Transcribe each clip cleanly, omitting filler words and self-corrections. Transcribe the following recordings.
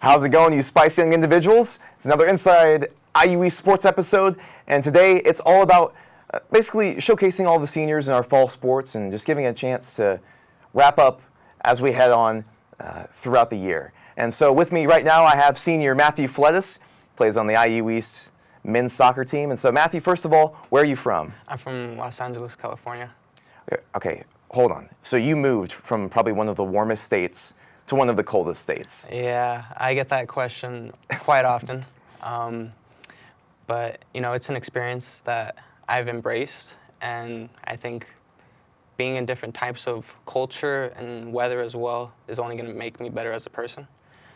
How's it going, you spicy young individuals? It's another Inside IUE Sports episode, and today it's all about basically showcasing all the seniors in our fall sports and just giving a chance to wrap up as we head on throughout the year. And so with me right now I have senior Matthew Fletes, plays on the IU East men's soccer team. And so Matthew, first of all, where are you from? I'm from Los Angeles, California. Okay, hold on. So you moved from probably one of the warmest states to one of the coldest states. Yeah, I get that question quite often. But, you know, it's an experience that I've embraced, and I think being in different types of culture and weather as well is only going to make me better as a person.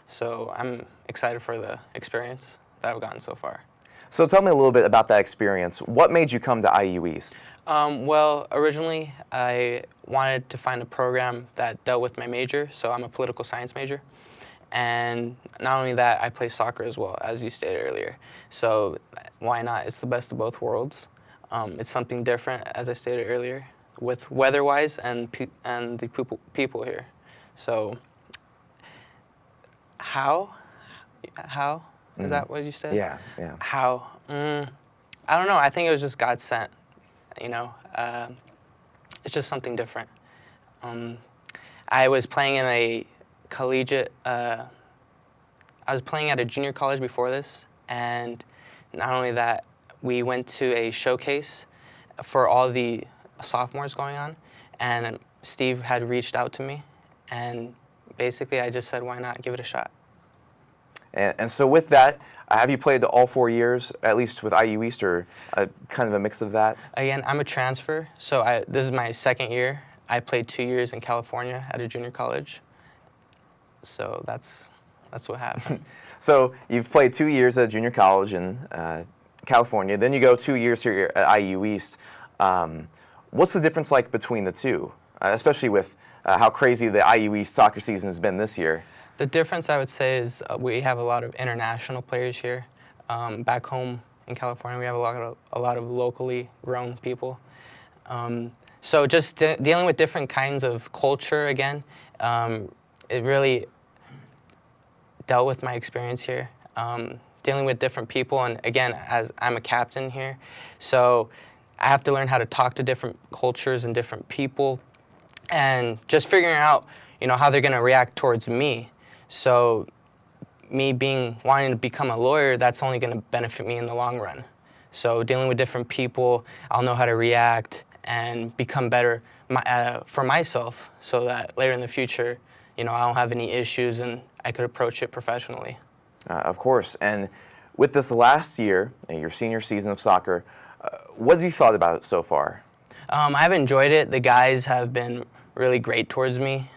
So I'm excited for the experience that I've gotten so far. So tell me a little bit about that experience. What made you come to IU East? Well, originally I wanted to find a program that dealt with my major, so I'm a political science major. And not only that, I play soccer as well, as you stated earlier. So why not? It's the best of both worlds. It's something different, as I stated earlier, with weather-wise and the people here. So how? Is that what you said? Yeah. How? I don't know. I think it was just God sent. You know, it's just something different. I was playing in a collegiate. I was playing at a junior college before this, and not only that, we went to a showcase for all the sophomores going on, and Steve had reached out to me, and basically I just said, why not give it a shot? And so with that, have you played all 4 years, at least with IU East, or kind of a mix of that? Again, I'm a transfer, so this is my second year. I played 2 years in California at a junior college, so that's what happened. So you've played 2 years at a junior college in California, then you go 2 years here at IU East. What's the difference like between the two, especially with how crazy the IU East soccer season has been this year? The difference, I would say, is we have a lot of international players here. Back home in California, we have a lot of locally grown people. So just dealing with different kinds of culture again, it really dealt with my experience here. Dealing with different people, and again, as I'm a captain here, so I have to learn how to talk to different cultures and different people, and just figuring out, you know, how they're going to react towards me. So me wanting to become a lawyer, that's only going to benefit me in the long run. So dealing with different people, I'll know how to react and become better for myself, so that later in the future, you know, I don't have any issues and I could approach it professionally. Of course. And with this last year, your senior season of soccer, what have you thought about it so far? I've enjoyed it. The guys have been really great towards me.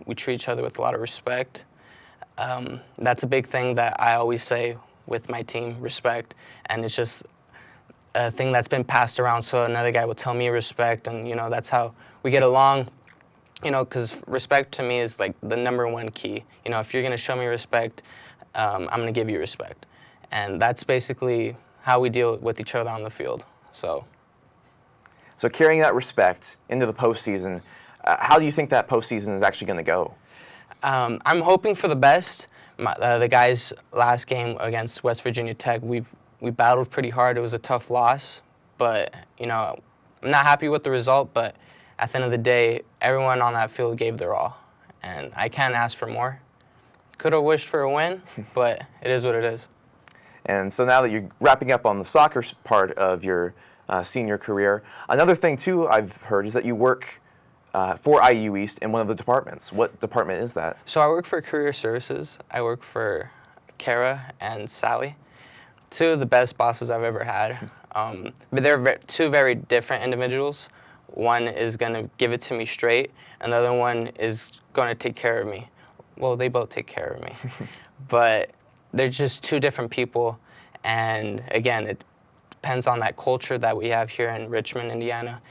We treat each other with a lot of respect. That's a big thing that I always say with my team, respect, and it's just a thing that's been passed around, so another guy will tell me respect, and you know, that's how we get along, you know, because respect to me is like the #1 key. You know, if you're going to show me respect, I'm going to give you respect, and that's basically how we deal with each other on the field. So carrying that respect into the postseason, how do you think that postseason is actually going to go? I'm hoping for the best. The guys' last game against West Virginia Tech, we battled pretty hard. It was a tough loss, but you know, I'm not happy with the result. But at the end of the day, everyone on that field gave their all, and I can't ask for more. Could have wished for a win, but it is what it is. And so now that you're wrapping up on the soccer part of your senior career, another thing too I've heard is that you work for IU East in one of the departments. What department is that? So I work for Career Services. I work for Kara and Sally, two of the best bosses I've ever had. But they're two very different individuals. One is going to give it to me straight, and the other one is going to take care of me. Well, they both take care of me. But they're just two different people, and again, it depends on that culture that we have here in Richmond, Indiana.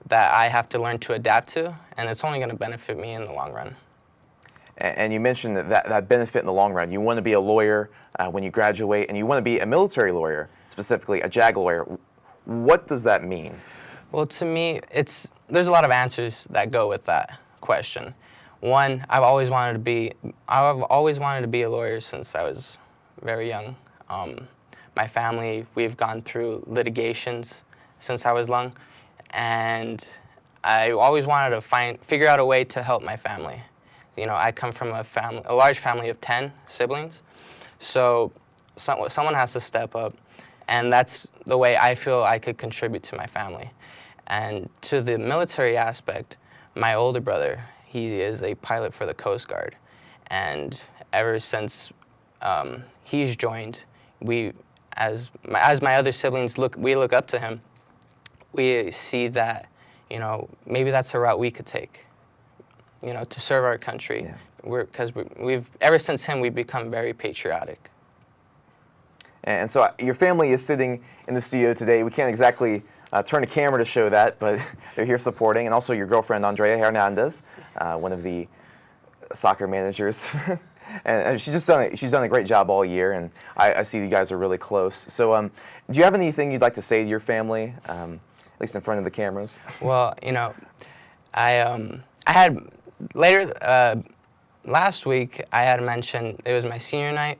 That I have to learn to adapt to, and it's only going to benefit me in the long run. And you mentioned that benefit in the long run. You want to be a lawyer when you graduate, and you want to be a military lawyer, specifically a JAG lawyer. What does that mean? Well, to me, there's a lot of answers that go with that question. one, I've always wanted to be a lawyer since I was very young. My family, we've gone through litigations since I was young, and I always wanted to figure out a way to help my family. You know, I come from a large family of 10 siblings, so someone has to step up, and that's the way I feel I could contribute to my family. And to the military aspect, my older brother, he is a pilot for the Coast Guard, and ever since he's joined, as my other siblings we look up to him. We see that, you know, maybe that's a route we could take, you know, to serve our country. Yeah. Because we've ever since him, we've become very patriotic. And so your family is sitting in the studio today. We can't exactly turn a camera to show that, but they're here supporting. And also your girlfriend, Andrea Hernandez, one of the soccer managers. And she's done a great job all year, and I see you guys are really close. So do you have anything you'd like to say to your family, at least in front of the cameras? Well, you know, I had last week I had mentioned it was my senior night,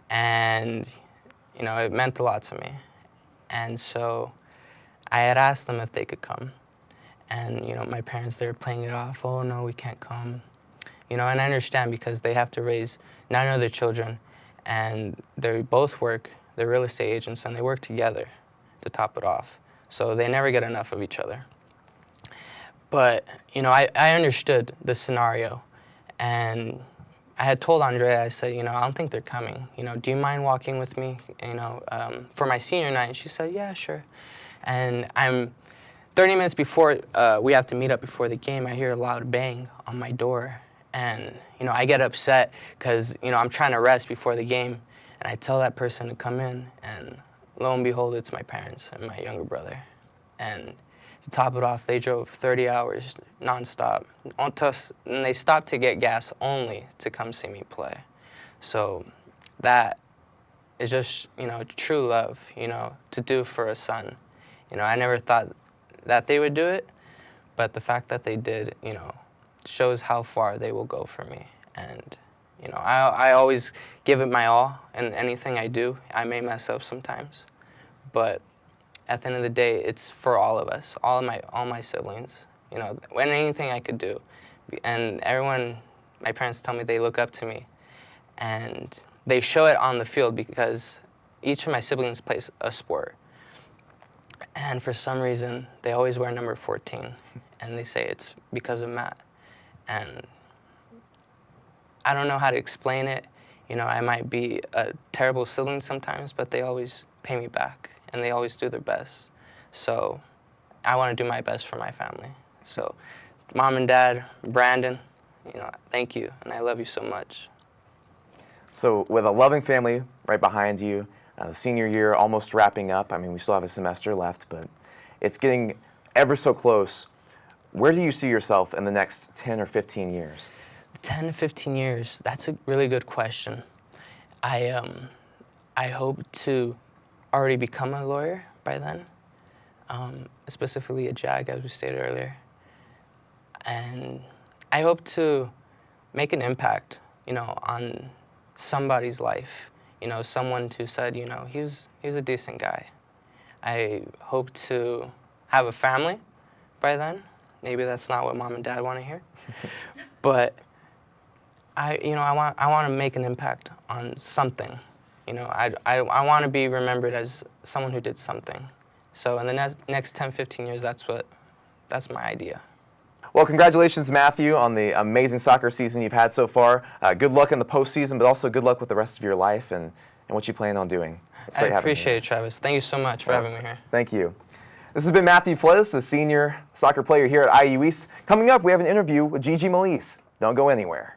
and you know, it meant a lot to me. And so I had asked them if they could come. And you know, my parents, they were playing it off, oh no, we can't come. You know, and I understand because they have to raise 9 other children, and they both work, they're real estate agents, and they work together to top it off. So they never get enough of each other. But, you know, I understood the scenario, and I had told Andrea, I said, you know, I don't think they're coming. You know, do you mind walking with me, you know, for my senior night? And she said, yeah, sure. And 30 minutes before we have to meet up before the game, I hear a loud bang on my door. And, you know, I get upset because, you know, I'm trying to rest before the game. And I tell that person to come in, and lo and behold, it's my parents and my younger brother. And to top it off, they drove 30 hours nonstop. And they stopped to get gas only to come see me play. So that is just, you know, true love, you know, to do for a son. You know, I never thought that they would do it, but the fact that they did, you know, shows how far they will go for me. And, you know, I always give it my all in anything I do. I may mess up sometimes, but at the end of the day, it's for all of us, all my siblings. You know, when anything I could do. And everyone, my parents tell me they look up to me, and they show it on the field because each of my siblings plays a sport. And for some reason, they always wear number 14, and they say it's because of Matt. And I don't know how to explain it. You know, I might be a terrible sibling sometimes, but they always pay me back, and they always do their best. So I want to do my best for my family. So Mom and Dad, Brandon, you know, thank you, and I love you so much. So with a loving family right behind you, the senior year almost wrapping up. I mean, we still have a semester left, but it's getting ever so close. Where do you see yourself in the next 10 or 15 years? 10 to 15 years, that's a really good question. I hope to already become a lawyer by then, specifically a JAG, as we stated earlier. And I hope to make an impact, you know, on somebody's life. You know, someone who said, you know, he's a decent guy. I hope to have a family by then. Maybe that's not what Mom and Dad want to hear, but I want to make an impact on something. You know, I want to be remembered as someone who did something. So in the next 10, 15 years, that's my idea. Well, congratulations, Matthew, on the amazing soccer season you've had so far. Good luck in the postseason, but also good luck with the rest of your life and what you plan on doing. It's great having you. I appreciate it, Travis. Thank you so much for having me here. Thank you. This has been Matthew Fletes, the senior soccer player here at IU East. Coming up, we have an interview with Gigi Melise. Don't go anywhere.